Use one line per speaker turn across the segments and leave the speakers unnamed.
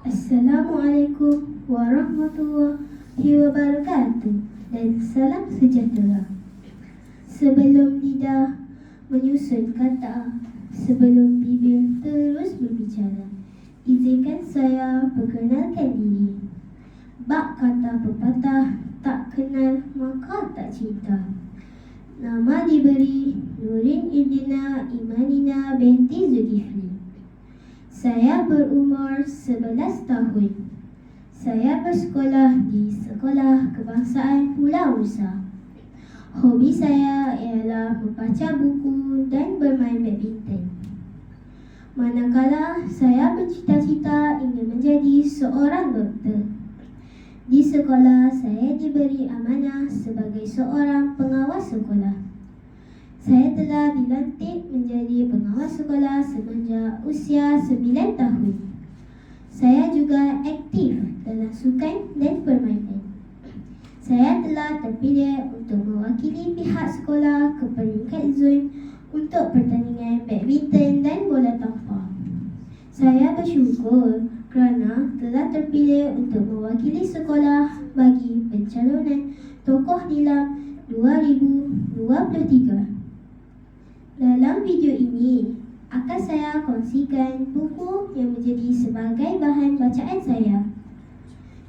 Assalamualaikum warahmatullahi wabarakatuh dan salam sejahtera. Sebelum lidah menyusun kata, sebelum bibir terus berbicara, izinkan saya perkenalkan diri. Bak kata pepatah, tak kenal maka tak cinta. Nama diberi Nurin Idina Imanina binti Zulkifli. Saya berumur 11 tahun. Saya bersekolah di Sekolah Kebangsaan Pulau Rusa. Hobi saya ialah membaca buku dan bermain badminton. Manakala saya bercita-cita ingin menjadi seorang doktor. Di sekolah saya diberi amanah sebagai seorang pengawas sekolah. Saya telah dilantik menjadi pengawas sekolah semenjak usia 9 tahun. Saya juga aktif dalam sukan dan permainan. Saya telah terpilih untuk mewakili pihak sekolah ke peringkat zon untuk pertandingan badminton dan bola tampar. Saya bersyukur kerana telah terpilih untuk mewakili sekolah bagi pencalonan tokoh nilam 2023. Dalam video ini akan saya kongsikan buku yang menjadi sebagai bahan bacaan saya.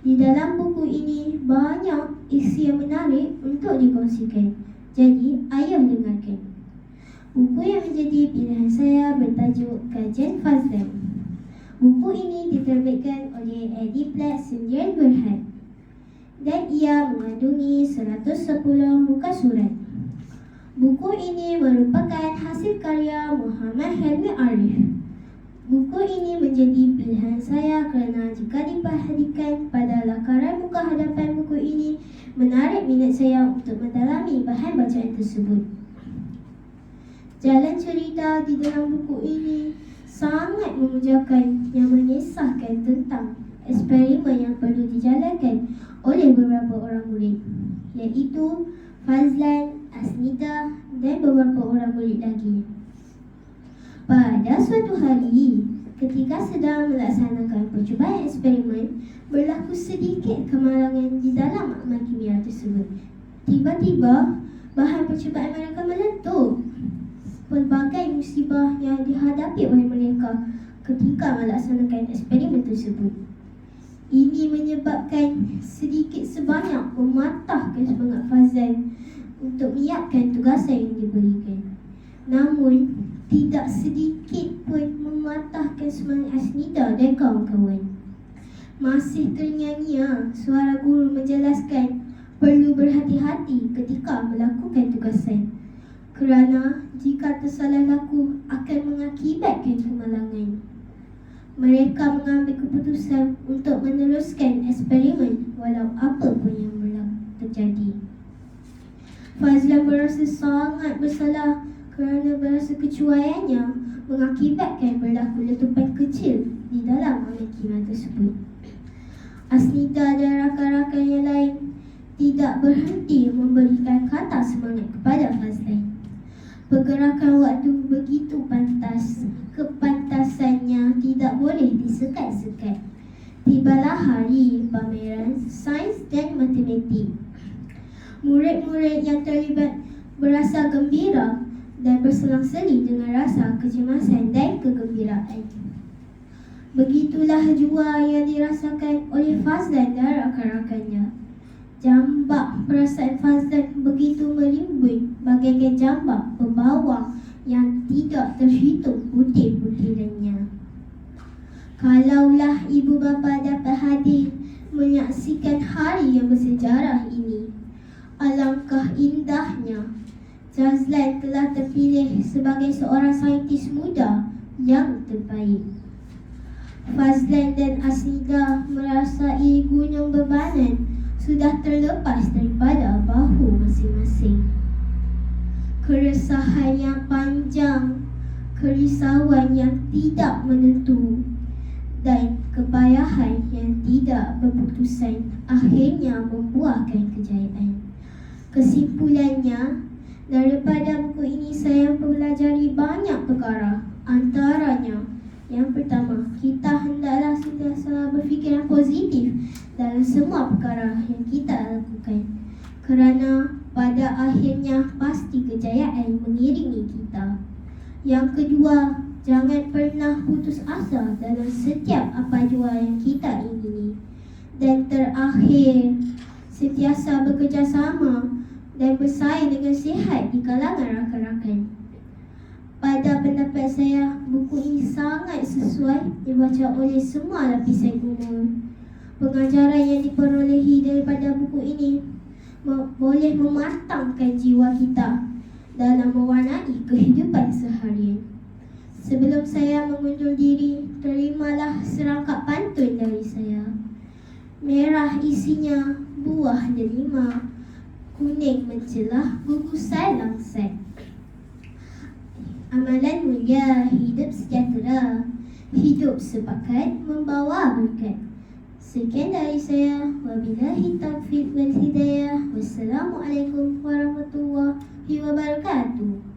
Di dalam buku ini banyak isi yang menarik untuk dikongsikan. Jadi, ayo dengarkan. Buku yang menjadi pilihan saya bertajuk Kajian Fazlan. Buku ini diterbitkan oleh Ediplex Sendirian Berhad dan ia mengandungi 110 muka surat. Buku ini merupakan hasil karya Muhammad Helmi Arif. Buku ini menjadi pilihan saya kerana jika diperhatikan pada lakaran muka hadapan buku ini menarik minat saya untuk mendalami bahan bacaan tersebut. Jalan cerita di dalam buku ini sangat memujakan yang mengisahkan tentang eksperimen yang perlu dijalankan oleh beberapa orang murid, iaitu Fazlan, Asnida dan beberapa orang murid lagi. Pada suatu hari, ketika sedang melaksanakan percubaan eksperimen, berlaku sedikit kemalangan di dalam amal kimia tersebut. Tiba-tiba, bahan percubaan mereka meletup. Pelbagai musibah yang dihadapi oleh mereka ketika melaksanakan eksperimen tersebut. Ini menyebabkan sedikit sebanyak mematahkan semangat Fazlan untuk menyiapkan tugasan yang diberikan. Namun, tidak sedikit pun mematahkan semangat Asnida dan kawan-kawan. Masih ternyanyi suara guru menjelaskan perlu berhati-hati ketika melakukan tugasan, kerana jika tersalah laku akan mengakibatkan kemalangan. Mereka mengambil keputusan untuk meneruskan eksperimen walau apa pun yang terjadi. Fazlan berasa sangat bersalah kerana berasa kecuaiannya mengakibatkan berlaku letupan kecil di dalam amal kimia tersebut. Asnida dan rakan-rakan yang lain tidak berhenti memberikan kata semangat kepada Fazlan. Pergerakan waktu begitu pantas, kepantasannya tidak boleh disekat-sekat. Tibalah hari pameran sains dan matematik. Murid-murid yang terlibat berasa gembira dan berselang-seli dengan rasa kecemasan dan kegembiraan. Begitulah jua yang dirasakan oleh Fazlan dan rakan-rakannya. Jambak perasaan Fazlan begitu merimbun bagaikan jambak pembawang yang tidak terhitung butir-butirannya. Kalaulah ibu bapa dapat hadir menyaksikan hari yang bersejarah ini, alangkah indahnya. Fazlan telah terpilih sebagai seorang saintis muda yang terbaik. Fazlan dan Asnida merasai gunung bebanan sudah terlepas daripada bahu masing-masing. Keresahan yang panjang, kerisauan yang tidak menentu dan kepayahan yang tidak berputusan akhirnya membuahkan kejayaan. Kesimpulannya, daripada buku ini saya mempelajari banyak perkara, antaranya Yang pertama, kita hendaklah sentiasa berfikir yang positif dalam semua perkara yang kita lakukan, kerana pada akhirnya pasti kejayaan mengiringi kita. Yang kedua, jangan pernah putus asa dalam setiap apa jua yang kita ingini. Dan terakhir, sentiasa bekerjasama dan bersaing dengan sihat di kalangan rakan-rakan. Pada pendapat saya, buku ini sangat sesuai dibaca oleh semua lapisan umur. Pengajaran yang diperolehi daripada buku ini boleh mematangkan jiwa kita dalam mewarnai kehidupan seharian. Sebelum saya mengundur diri, terimalah serangkap pantun dari saya. Merah isinya buah delima, kuning mencelah gugusan langsat. Amalan mulia, hidup sejahtera, hidup sepakat membawa berkat. Sekian dari saya. Wabillahi taufiq wal hidayah. Wassalamualaikum warahmatullahi wabarakatuh.